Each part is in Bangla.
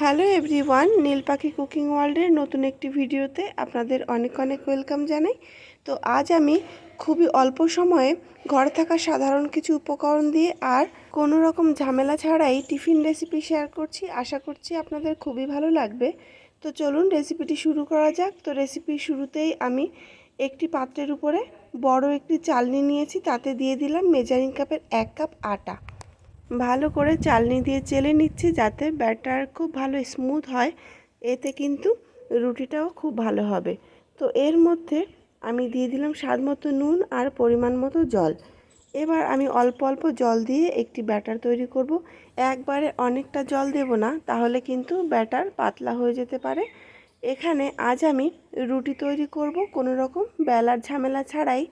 হ্যালো এভরিওয়ান, নীল পাখি কুকিং ওয়ার্ল্ডের নতুন একটি ভিডিওতে আপনাদের অনেক অনেক ওয়েলকাম জানাই। তো আজ আমি খুবই অল্প সময়ে ঘরে থাকা সাধারণ কিছু উপকরণ দিয়ে আর কোনো রকম ঝামেলা ছাড়াই টিফিন রেসিপি শেয়ার করছি। আশা করছি আপনাদের খুবই ভালো লাগবে। তো চলুন রেসিপিটি শুরু করা যাক। তো রেসিপির শুরুতেই আমি একটি পাত্রের উপরে বড় একটি চালনি নিয়েছি, তাতে দিয়ে দিলাম মেজারিং কাপের 1 কাপ আটা। ভালো করে চালনি দিয়ে চেলে নিচ্ছি যাতে ব্যাটার খুব ভালো স্মুথ হয়, এতে কিন্তু রুটিটাও খুব ভালো হবে। তো এর মধ্যে আমি দিয়ে দিলাম স্বাদ মতো নুন আর পরিমাণ মতো জল। এবার আমি অল্প অল্প জল দিয়ে একটি ব্যাটার তৈরি করব। একবারে অনেকটা জল দেব না, তাহলে কিন্তু ব্যাটার পাতলা হয়ে যেতে পারে। এখানে আজ আমি রুটি তৈরি করব কোনো রকম বেলার ঝামেলা ছাড়াই।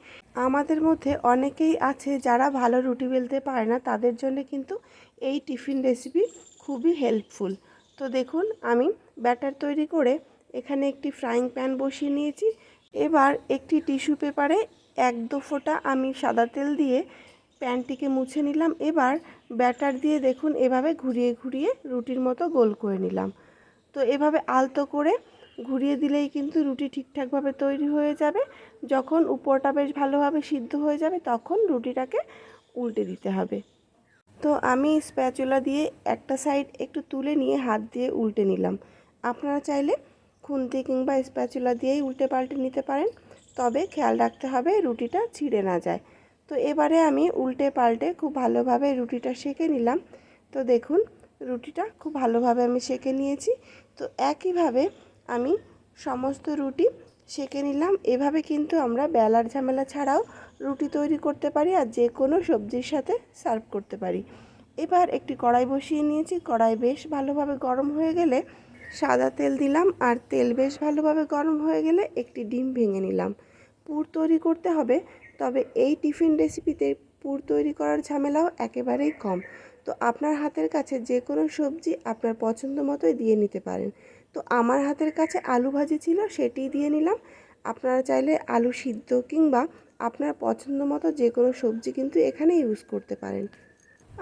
আমাদের মধ্যে অনেকেই আছে যারা ভালো রুটি বেলতে পারে না, তাদের জন্য কিন্তু এই টিফিন রেসিপি খুবই হেল্পফুল। তো দেখুন, আমি ব্যাটার তৈরি করে এখানে একটি ফ্রাইং প্যান বসিয়ে নিয়েছি। এবার একটি টিস্যু পেপারে 1-2 ফোঁটা আমি সাদা তেল দিয়ে প্যানটিকে মুছে নিলাম। এবার ব্যাটার দিয়ে দেখুন এভাবে ঘুরিয়ে ঘুরিয়ে রুটির মতো গোল করে নিলাম। তো এভাবে আলতো করে ঘুরিয়ে দিলেই কিন্তু রুটি ঠিকঠাকভাবে তৈরি হয়ে যাবে। যখন উপরটা বেশ ভালোভাবে সিদ্ধ হয়ে যাবে তখন রুটিটাকে উল্টে দিতে হবে। তো আমি স্প্যাচুলা দিয়ে একটা সাইড একটু তুলে নিয়ে হাত দিয়ে উল্টে নিলাম। আপনারা চাইলে খুন্তি কিংবা স্প্যাচুলা দিয়েই উল্টে পাল্টে নিতে পারেন, তবে খেয়াল রাখতে হবে রুটিটা ছিঁড়ে না যায়। তো এবারে আমি উল্টে পাল্টে খুব ভালোভাবে রুটিটা সেঁকে নিলাম। তো দেখুন, রুটিটা খুব ভালোভাবে আমি সেঁকে নিয়েছি। তো একইভাবে আমি সমস্ত রুটি সেঁকে নিলাম। এভাবে কিন্তু আমরা বেলার ঝামেলা ছাড়াও রুটি তৈরি করতে পারি আর যে কোনো সবজির সাথে সার্ভ করতে পারি। এবার একটি কড়াই বসিয়ে নিয়েছি। কড়াই বেশ ভালোভাবে গরম হয়ে গেলে সাদা তেল দিলাম, আর তেল বেশ ভালোভাবে গরম হয়ে গেলে একটি ডিম ভেঙে নিলাম। পুর তৈরি করতে হবে, তবে এই টিফিন রেসিপিতে পুর তৈরি করার ঝামেলাও একেবারেই কম। তো আপনার হাতের কাছে যে কোনো সবজি আপনার পছন্দ মতোই দিয়ে নিতে পারেন। তো আমার হাতের কাছে আলু ভাজি ছিল, সেটিই দিয়ে নিলাম। আপনারা চাইলে আলু সিদ্ধ কিংবা আপনার পছন্দ মতো যে কোনো সবজি কিন্তু এখানে ইউজ করতে পারেন।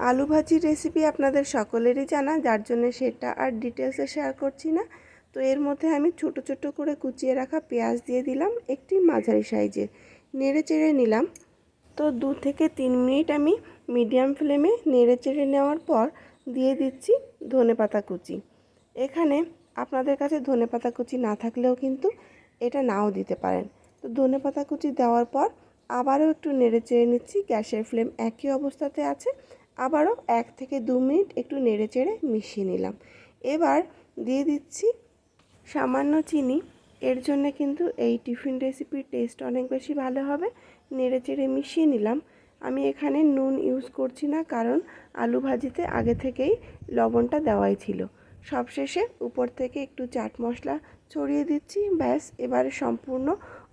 আলু ভাজির রেসিপি আপনাদের সকলেরই জানা, যার জন্য সেটা আর ডিটেলসে শেয়ার করছি না। তো এর মধ্যে আমি ছোট ছোট করে কুচিয়ে রাখা পেঁয়াজ দিয়ে দিলাম, একটি মাঝারি সাইজের। নেড়ে চেড়ে নিলাম। তো 2 থেকে 3 মিনিট আমি মিডিয়াম ফ্লেমে নেড়ে চেড়ে নেওয়ার পর দিয়ে দিচ্ছি ধনেপাতা কুচি। এখানে আপনাদের কাছে ধনেপাতা কুচি না থাকলেও কিন্তু এটা নাও দিতে পারেন। তো ধনেপাতা কুচি দেওয়ার পর আবারও একটু নেড়ে চেড়ে নিচ্ছি। গ্যাসের ফ্লেম একই অবস্থাতে আছে। আবারও 1 থেকে 2 মিনিট একটু নেড়ে চেড়ে মিশিয়ে নিলাম। এবার দিয়ে দিচ্ছি সামান্য চিনি। এর জন্য কিন্তু এই টিফিন রেসিপির টেস্ট অনেক বেশি ভালো হবে। নেড়ে চেড়ে মিশিয়ে নিলাম। আমি এখানে নুন ইউজ করছি না, কারণ আলু ভাজিতে আগে থেকেই লবণটা দেওয়াই ছিল। সবশেষে উপর থেকে একটু চাট মশলা ছড়িয়ে দিচ্ছি। ব্যাস, এবারে সম্পূর্ণ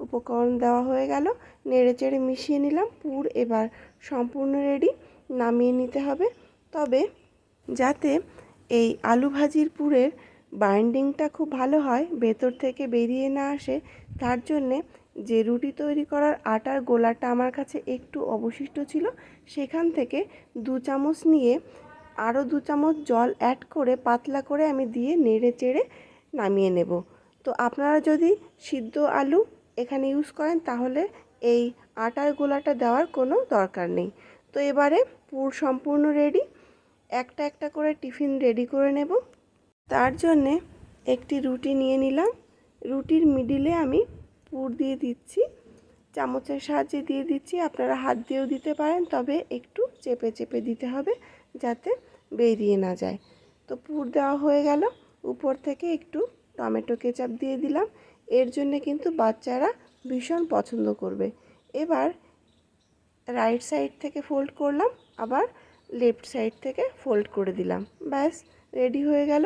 উপকরণ দেওয়া হয়ে গেল। নেড়ে চেড়ে মিশিয়ে নিলাম। পুর এবার সম্পূর্ণ রেডি, নামিয়ে নিতে হবে। তবে যাতে এই আলু ভাজির পুরের বাইন্ডিংটা খুব ভালো হয়, ভেতর থেকে বেরিয়ে না আসে, তার জন্যে যে রুটি তৈরি করার আটার গোলাটা আমার কাছে একটু অবশিষ্ট ছিল, সেখান থেকে 2 চামচ নিয়ে আরও 2 চামচ জল অ্যাড করে পাতলা করে আমি দিয়ে নেড়ে চেড়ে নামিয়ে নেব। তো আপনারা যদি সিদ্ধ আলু এখানে ইউজ করেন তাহলে এই আটার গোলাটা দেওয়ার কোনো দরকার নেই। তো এবারে পুর সম্পূর্ণ রেডি। একটা একটা করে টিফিন রেডি করে নেব। তার জন্যে একটি রুটি নিয়ে নিলাম। রুটির মিডিলে আমি পুর দিয়ে দিচ্ছি, চামচের সাহায্যে দিয়ে দিচ্ছি। আপনারা হাত দিয়েও দিতে পারেন, তবে একটু চেপে চেপে দিতে হবে যাতে বেরিয়ে না যায়। তো পুর দেওয়া হয়ে গেল। উপর থেকে একটু টমেটো কেচাপ দিয়ে দিলাম। এর জন্যে কিন্তু বাচ্চারা ভীষণ পছন্দ করবে। এবার রাইট সাইড থেকে ফোল্ড করলাম, আবার লেফট সাইড থেকে ফোল্ড করে দিলাম। ব্যাস, রেডি হয়ে গেল।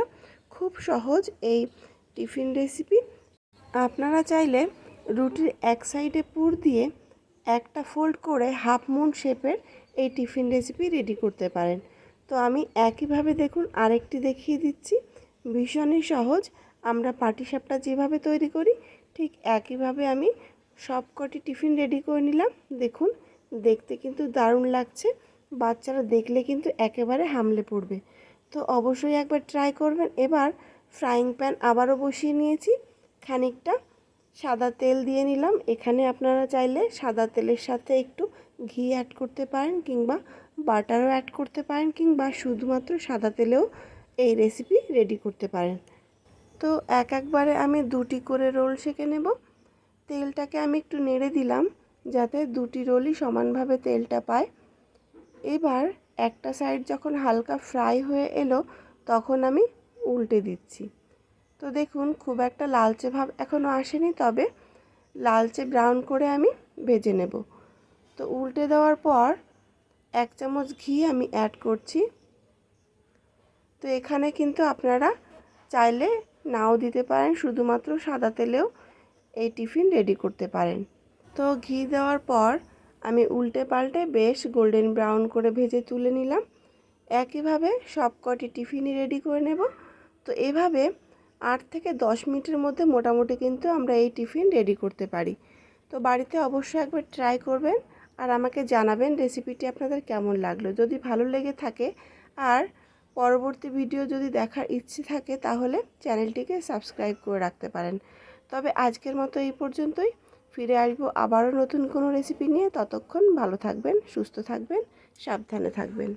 খুব সহজ এই টিফিন রেসিপি। আপনারা চাইলে রুটির এক সাইডে পুর দিয়ে একটা ফোল্ড করে হাফ মুন শেপের এই টিফিন রেসিপি রেডি করতে পারেন। তো আমি একইভাবে দেখুন আরেকটি দেখিয়ে দিচ্ছি। ভীষণই সহজ। আমরা পাটিসাপটা যেভাবে তৈরি করি ঠিক একইভাবে আমি সবকটি টিফিন রেডি করে নিলাম। দেখুন, দেখতে কিন্তু দারুণ লাগছে। বাচ্চারা দেখলে কিন্তু একেবারে হামলে পড়বে। তো অবশ্যই একবার ট্রাই করবেন। এবার ফ্রাইং প্যান আবারও বসিয়ে নিয়েছি, খানিকটা সাদা তেল দিয়ে নিলাম। এখানে আপনারা চাইলে সাদা তেলের সাথে একটু ঘি অ্যাড করতে পারেন, কিংবা বাটারও অ্যাড করতে পারেন, কিংবা শুধুমাত্র সাদা তেলেও এই রেসিপি রেডি করতে পারেন। তো একবারে আমি 2টি করে রোল সেঁকে নেব। তেলটাকে আমি একটু নেড়ে দিলাম যাতে 2টি রোলই সমানভাবে তেলটা পায়। এবার একটা সাইড যখন হালকা ফ্রাই হয়ে এলো তখন আমি উল্টে দিচ্ছি। তো দেখুন খুব একটা লালচে ভাব এখনও আসেনি, তবে লালচে ব্রাউন করে আমি ভেজে নেব। তো উল্টে দেওয়ার পর 1 চামচ ঘি আমি অ্যাড করছি। তো এখানে কিন্তু আপনারা চাইলে নাও দিতে পারেন, শুধুমাত্র সাদা তেলেও এই টিফিন রেডি করতে পারেন। তো ঘি দেওয়ার পর আমি উল্টে পাল্টে বেশ গোল্ডেন ব্রাউন করে ভেজে তুলে নিলাম। একইভাবে সব কটি টিফিনই রেডি করে নেব। তো এভাবে 8 থেকে 10 মিনিটের মধ্যে মোটামুটি কিন্তু আমরা এই টিফিন রেডি করতে পারি। তো বাড়িতে অবশ্যই একবার ট্রাই করবেন আর আমাকে জানাবেন রেসিপিটি আপনাদের কেমন লাগলো। যদি ভালো লেগে থাকে আর পরবর্তী ভিডিও যদি দেখার ইচ্ছে থাকে তাহলে চ্যানেলটিকে সাবস্ক্রাইব করে রাখতে পারেন। তবে আজকের মতো এই পর্যন্তই। ফিরে আসবো আবারও নতুন কোনো রেসিপি নিয়ে। ততক্ষণ ভালো থাকবেন, সুস্থ থাকবেন, সাবধানে থাকবেন।